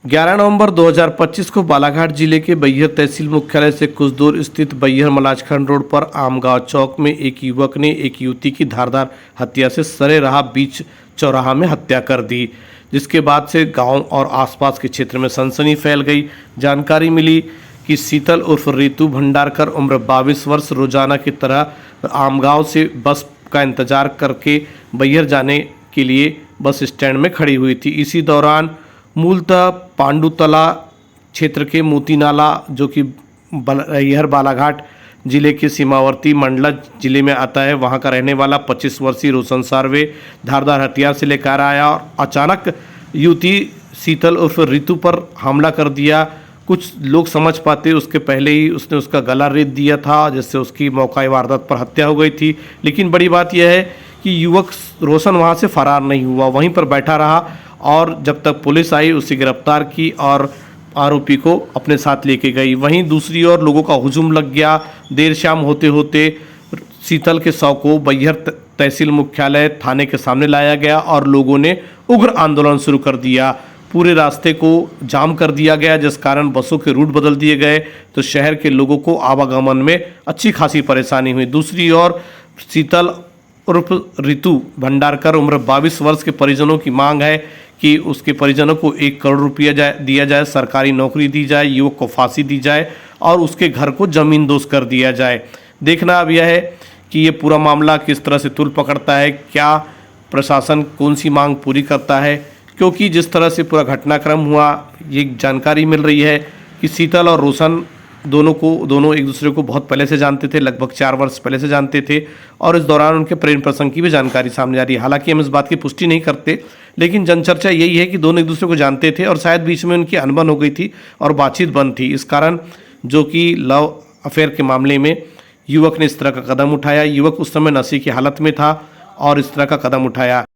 11 नवंबर 2025 को बालाघाट जिले के बैहर तहसील मुख्यालय से कुछ दूर स्थित बैहर मलाजखंड रोड पर आमगांव चौक में एक युवक ने एक युवती की धारदार हत्या से सरे राह बीच चौराहा में हत्या कर दी, जिसके बाद से गांव और आसपास के क्षेत्र में सनसनी फैल गई। जानकारी मिली कि शीतल उर्फ रितु भंडारकर उम्र 22 वर्ष रोजाना की तरह आमगांव से बस का इंतजार करके बैहर जाने के लिए बस स्टैंड में खड़ी हुई थी। इसी दौरान मूलतः पांडुतला क्षेत्र के मोतीनाला, जो कि बैहर बालाघाट जिले के सीमावर्ती मंडला जिले में आता है, वहां का रहने वाला 25 वर्षीय रोशन सार्वे धारदार हथियार से लेकर आया और अचानक युवती शीतल उर्फ रितु पर हमला कर दिया। कुछ लोग समझ पाते उसके पहले ही उसने उसका गला रेत दिया था, जिससे उसकी मौका वारदात पर हत्या हो गई थी। लेकिन बड़ी बात यह है कि युवक रोशन वहां से फरार नहीं हुआ, वहीं पर बैठा रहा और जब तक पुलिस आई उसे गिरफ्तार की और आरोपी को अपने साथ लेके गई। वहीं दूसरी ओर लोगों का हुजूम लग गया। देर शाम होते होते शीतल के शव को बैहर तहसील मुख्यालय थाने के सामने लाया गया और लोगों ने उग्र आंदोलन शुरू कर दिया। पूरे रास्ते को जाम कर दिया गया, जिस कारण बसों के रूट बदल दिए गए, तो शहर के लोगों को आवागमन में अच्छी खासी परेशानी हुई। दूसरी ओर शीतल उर्फ रितु भंडारकर उम्र 22 वर्ष के परिजनों की मांग है कि उसके परिजनों को 1 करोड़ रुपया दिया जाए, सरकारी नौकरी दी जाए, युवक को फांसी दी जाए और उसके घर को जमींदोज कर दिया जाए। देखना अब यह है कि ये पूरा मामला किस तरह से तूल पकड़ता है, क्या प्रशासन कौन सी मांग पूरी करता है, क्योंकि जिस तरह से पूरा घटनाक्रम हुआ, ये जानकारी मिल रही है कि शीतल और रोशन दोनों एक दूसरे को बहुत पहले से जानते थे, लगभग 4 वर्ष पहले से जानते थे और इस दौरान उनके प्रेम प्रसंग की भी जानकारी सामने आ रही है। हालांकि हम इस बात की पुष्टि नहीं करते, लेकिन जनचर्चा यही है कि दोनों एक दूसरे को जानते थे और शायद बीच में उनकी अनबन हो गई थी और बातचीत बंद थी। इस कारण जो कि लव अफेयर के मामले में युवक ने इस तरह का कदम उठाया। युवक उस समय नशे की हालत में था और इस तरह का कदम उठाया।